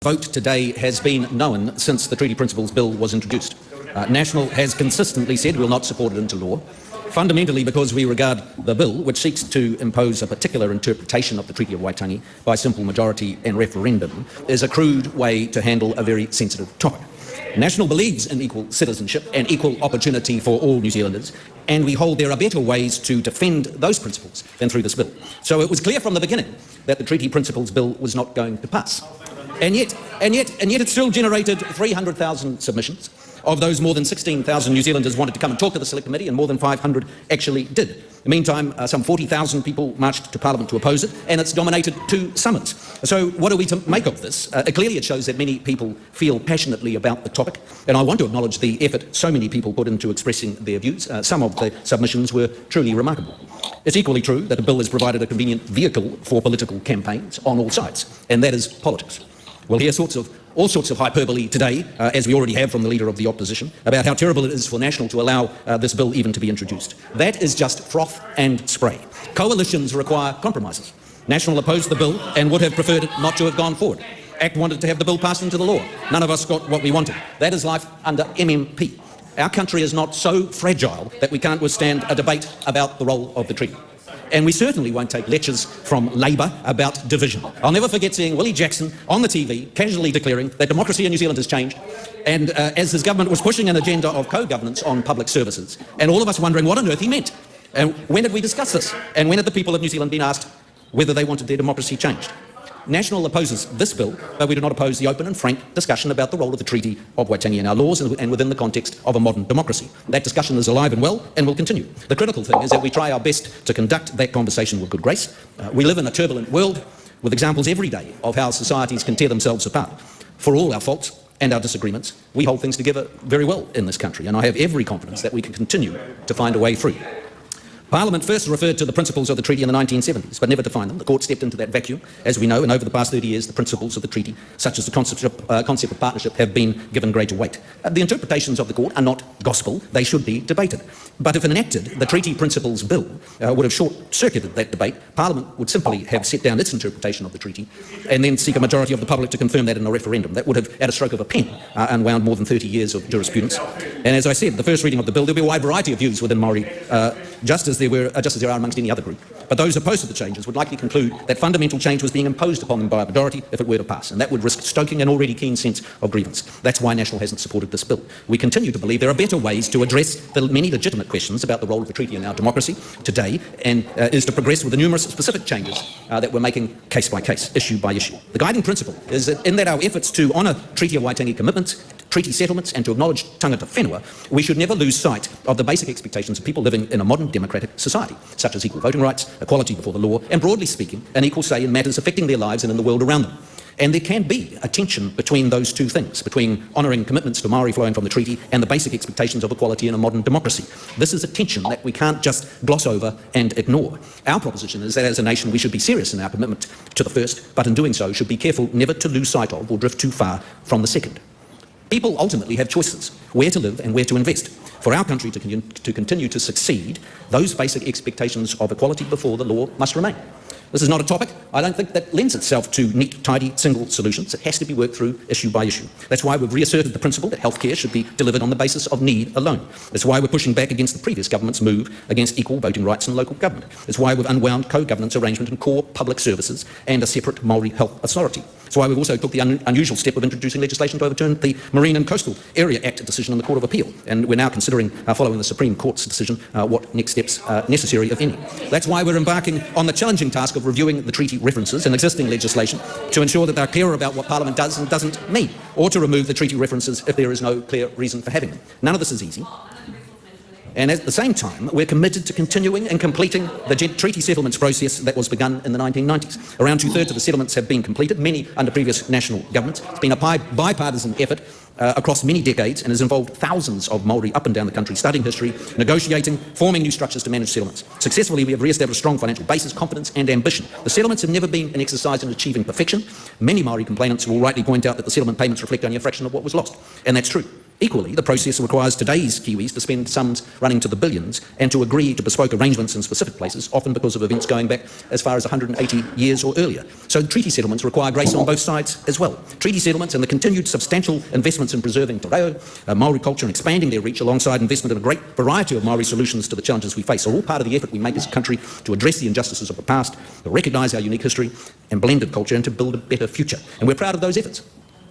Vote today has been known since the Treaty Principles Bill was introduced. National has consistently said we will not support it into law, fundamentally because we regard the bill, which seeks to impose a particular interpretation of the Treaty of Waitangi by simple majority and referendum, as a crude way to handle a very sensitive topic. National believes in equal citizenship and equal opportunity for all New Zealanders, and we hold there are better ways to defend those principles than through this bill. So it was clear from the beginning that the Treaty Principles Bill was not going to pass. And yet it still generated 300,000 submissions. Of those, more than 16,000 New Zealanders wanted to come and talk to the Select Committee, and more than 500 actually did. In the meantime, some 40,000 people marched to Parliament to oppose it, and it's dominated 2 summits. So what are we to make of this? Clearly it shows that many people feel passionately about the topic, and I want to acknowledge the effort so many people put into expressing their views. Some of the submissions were truly remarkable. It's equally true that the bill has provided a convenient vehicle for political campaigns on all sides, and that is politics. We'll hear all sorts of hyperbole today, as we already have from the Leader of the Opposition, about how terrible it is for National to allow this bill even to be introduced. That is just froth and spray. Coalitions require compromises. National opposed the bill and would have preferred it not to have gone forward. ACT wanted to have the bill passed into the law. None of us got what we wanted. That is life under MMP. Our country is not so fragile that we can't withstand a debate about the role of the treaty. And we certainly won't take lectures from Labour about division. I'll never forget seeing Willie Jackson on the TV casually declaring that democracy in New Zealand has changed, and as his government was pushing an agenda of co-governance on public services, and all of us wondering what on earth he meant. And when did we discuss this? And when had the people of New Zealand been asked whether they wanted their democracy changed? National opposes this bill, but we do not oppose the open and frank discussion about the role of the Treaty of Waitangi in our laws and within the context of a modern democracy. That discussion is alive and well and will continue. The critical thing is that we try our best to conduct that conversation with good grace. We live in a turbulent world with examples every day of how societies can tear themselves apart. For all our faults and our disagreements, we hold things together very well in this country, and I have every confidence that we can continue to find a way through. Parliament first referred to the principles of the treaty in the 1970s, but never defined them. The court stepped into that vacuum, as we know, and over the past 30 years, the principles of the treaty, such as the concept of partnership, have been given greater weight. The interpretations of the court are not gospel. They should be debated. But if enacted, the Treaty Principles Bill would have short-circuited that debate. Parliament would simply have set down its interpretation of the treaty and then seek a majority of the public to confirm that in a referendum. That would have, at a stroke of a pen, unwound more than 30 years of jurisprudence. And as I said, the first reading of the bill, there'll be a wide variety of views within Māori, just as there are amongst any other group. But those opposed to the changes would likely conclude that fundamental change was being imposed upon them by a majority if it were to pass, and that would risk stoking an already keen sense of grievance. That's why National hasn't supported this bill. We continue to believe there are better ways to address the many legitimate questions about the role of the treaty in our democracy today, and is to progress with the numerous specific changes that we're making case by case, issue by issue. The guiding principle is that in that our efforts to honour Treaty of Waitangi commitments, treaty settlements, and to acknowledge tangata whenua, we should never lose sight of the basic expectations of people living in a modern democratic society, such as equal voting rights, equality before the law, and broadly speaking, an equal say in matters affecting their lives and in the world around them. And there can be a tension between those two things, between honouring commitments to Māori flowing from the treaty and the basic expectations of equality in a modern democracy. This is a tension that we can't just gloss over and ignore. Our proposition is that as a nation we should be serious in our commitment to the first, but in doing so should be careful never to lose sight of or drift too far from the second. People ultimately have choices, where to live and where to invest. For our country to continue to succeed, those basic expectations of equality before the law must remain. This is not a topic, I don't think, that lends itself to neat, tidy, single solutions. It has to be worked through issue by issue. That's why we've reasserted the principle that healthcare should be delivered on the basis of need alone. That's why we're pushing back against the previous government's move against equal voting rights in local government. That's why we've unwound co-governance arrangement in core public services and a separate Māori health authority. That's why we've also took the unusual step of introducing legislation to overturn the Marine and Coastal Area Act decision in the Court of Appeal. And we're now considering, following the Supreme Court's decision, what next steps are necessary, if any. That's why we're embarking on the challenging task of reviewing the treaty references in existing legislation to ensure that they're clearer about what Parliament does and doesn't mean, or to remove the treaty references if there is no clear reason for having them. None of this is easy. And at the same time, we're committed to continuing and completing the treaty settlements process that was begun in the 1990s. Around 2/3 of the settlements have been completed, many under previous national governments. It's been a bipartisan effort across many decades and has involved thousands of Māori up and down the country studying history, negotiating, forming new structures to manage settlements. Successfully, we have re-established strong financial basis, confidence and ambition. The settlements have never been an exercise in achieving perfection. Many Māori complainants will rightly point out that the settlement payments reflect only a fraction of what was lost, and that's true. Equally, the process requires today's Kiwis to spend sums running to the billions and to agree to bespoke arrangements in specific places, often because of events going back as far as 180 years or earlier. So treaty settlements require grace on both sides as well. Treaty settlements and the continued substantial investments in preserving te reo, Māori culture, and expanding their reach alongside investment in a great variety of Māori solutions to the challenges we face are all part of the effort we make as a country to address the injustices of the past, to recognise our unique history and blended culture, and to build a better future. And we're proud of those efforts.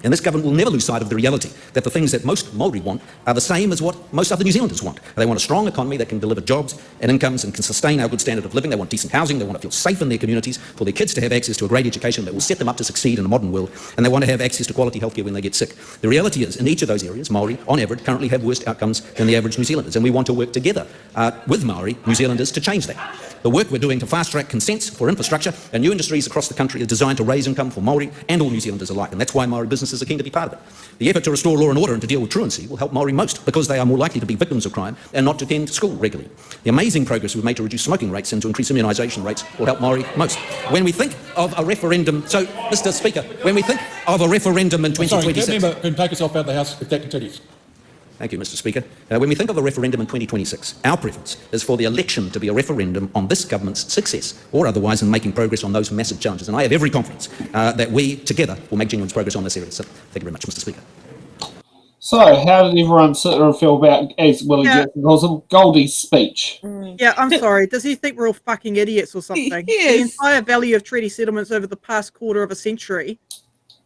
And this government will never lose sight of the reality that the things that most Māori want are the same as what most other New Zealanders want. They want a strong economy that can deliver jobs and incomes and can sustain our good standard of living. They want decent housing. They want to feel safe in their communities, for their kids to have access to a great education that will set them up to succeed in a modern world. And they want to have access to quality healthcare when they get sick. The reality is, in each of those areas, Māori, on average, currently have worse outcomes than the average New Zealanders. And we want to work together with Māori New Zealanders to change that. The work we're doing to fast-track consents for infrastructure and new industries across the country is designed to raise income for Māori and all New Zealanders alike, and that's why Māori businesses are keen to be part of it. The effort to restore law and order and to deal with truancy will help Māori most, because they are more likely to be victims of crime and not to attend school regularly. The amazing progress we've made to reduce smoking rates and to increase immunisation rates will help Māori most. When we think of a referendum, so, Mr Speaker, when we think of a referendum in 2026... Sorry, member can take us off out of the House if that continues. Thank you, Mr Speaker. When we think of a referendum in 2026, our preference is for the election to be a referendum on this government's success, or otherwise in making progress on those massive challenges. And I have every confidence that we, together, will make genuine progress on this area. So, thank you very much, Mr Speaker. So, how did everyone sit there and feel about, as Willie Jackson calls him, Goldie's speech? Yeah, I'm sorry. Does he think we're all fucking idiots or something? Yes. The entire value of treaty settlements over the past quarter of a century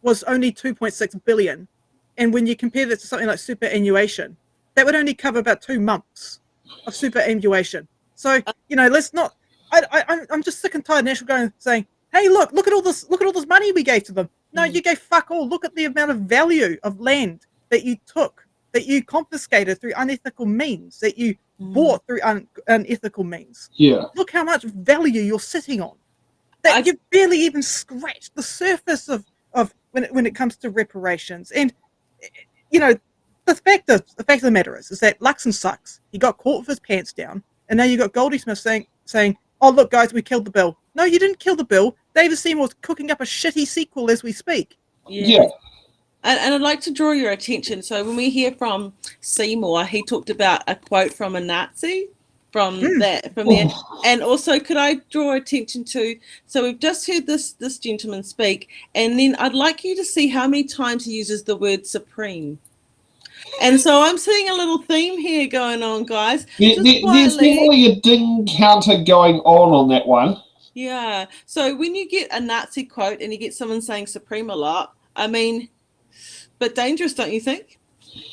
was only 2.6 billion. And when you compare that to something like superannuation, that would only cover about 2 months of superannuation. So, you know, let's not. I'm just sick and tired of National going saying, "Hey, look at all this money we gave to them." No, you gave fuck all. Look at the amount of value of land that you took, that you confiscated through unethical means, that you bought through unethical means. Yeah. Look how much value you're sitting on. That you've barely even scratched the surface of when it comes to reparations. And you know, the fact of the matter is that Luxon sucks. He got caught with his pants down, and now you got Goldsmith saying, "Oh look, guys, we killed the bill." No, you didn't kill the bill. David Seymour's cooking up a shitty sequel as we speak. Yeah. And I'd like to draw your attention. So when we hear from Seymour, he talked about a quote from a Nazi there. And also, could I draw attention to, so we've just heard this gentleman speak, and then I'd like you to see how many times he uses the word supreme. And so I'm seeing a little theme here going on, guys. There's definitely a ding counter going on that one. Yeah. So when you get a Nazi quote and you get someone saying supreme a lot, I mean, but dangerous, don't you think?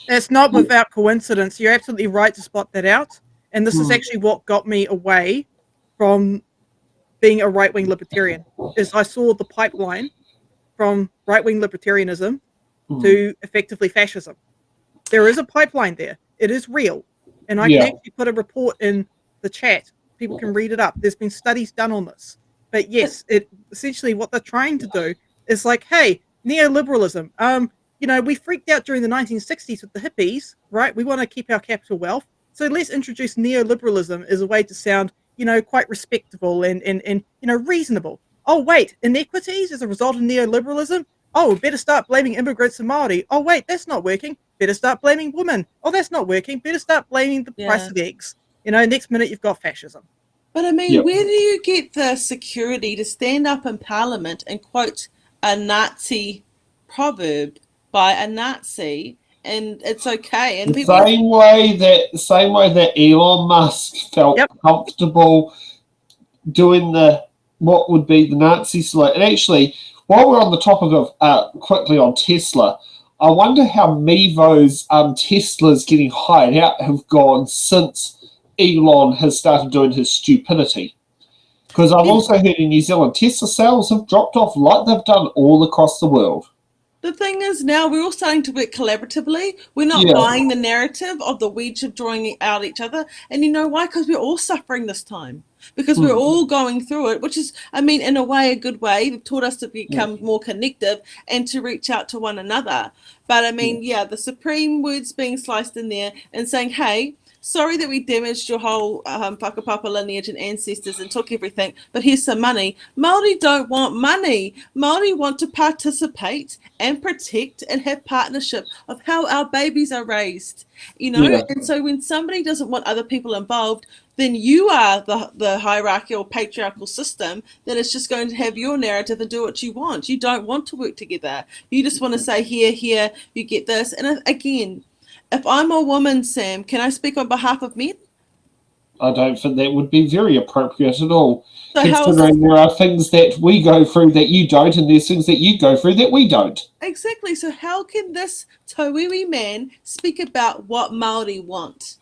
It's not without coincidence. You're absolutely right to spot that out. And this is actually what got me away from being a right-wing libertarian, is I saw the pipeline from right-wing libertarianism to effectively fascism. There is a pipeline there. It is real. And I can actually put a report in the chat. People can read it up. There's been studies done on this. But yes, essentially what they're trying to do is like, hey, neoliberalism. You know, we freaked out during the 1960s with the hippies, right? We want to keep our capital wealth. So let's introduce neoliberalism as a way to sound, you know, quite respectable and you know, reasonable. Oh, wait, inequities as a result of neoliberalism? Oh, better start blaming immigrants and Māori. Oh, wait, that's not working. Better start blaming women. Oh, that's not working. Better start blaming the price of eggs. You know, next minute you've got fascism. But I mean, where do you get the security to stand up in Parliament and quote a Nazi proverb by a Nazi, and it's okay? And the same way that Elon Musk felt comfortable doing what would be the Nazi salute. And actually, while we're on the topic of quickly on Tesla, I wonder how Mevo's Teslas getting hired out have gone since Elon has started doing his stupidity. Because I've also heard in New Zealand, Tesla sales have dropped off like they've done all across the world. The thing is, now we're all starting to work collaboratively. We're not buying the narrative of the wedge of drawing out each other. And you know why? Because we're all suffering this time. Because we're all going through it, which is, I mean, in a way, a good way. They've taught us to become more connective and to reach out to one another. But I mean, the supreme words being sliced in there and saying, hey, sorry that we damaged your whole whakapapa lineage and ancestors and took everything, but here's some money. Māori don't want money. Māori want to participate and protect and have partnership of how our babies are raised, you know? Yeah. And so when somebody doesn't want other people involved, then you are the hierarchical, patriarchal system that is just going to have your narrative and do what you want. You don't want to work together. You just want to say, here, you get this. And again, if I'm a woman, Sam, can I speak on behalf of men? I don't think that would be very appropriate at all, So considering there are things that we go through that you don't, and there's things that you go through that we don't. Exactly. So how can this Tauiwi man speak about what Māori want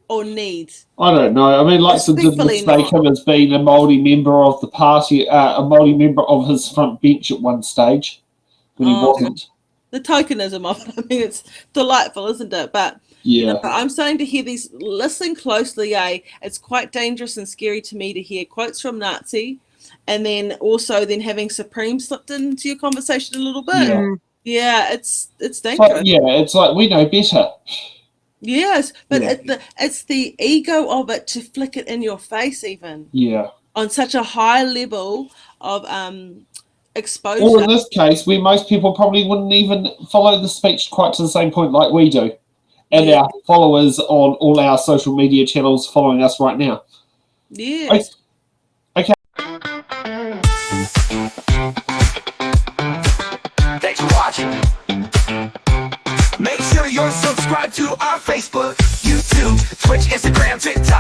or need? I don't know. I mean, Luxon did Respectfully mistake him as being a Māori member of the party, a Māori member of his front bench at one stage, when he wasn't. The tokenism of it. I mean, it's delightful, isn't it? But Yeah. you know, I'm starting to hear these. Listen closely, It's quite dangerous and scary to me to hear quotes from Nazi, and then also then having Supreme slipped into your conversation a little bit. Yeah, it's dangerous. But, yeah, it's like we know better. Yes, but Yeah. it's the ego of it to flick it in your face, even Yeah. on such a high level of exposure. Or in this case, where most people probably wouldn't even follow the speech quite to the same point like we do. And Yeah. our followers on all our social media channels following us right now. Yes. Okay. Thanks for watching. Make sure you're subscribed to our Facebook, YouTube, Twitch, Instagram, TikTok.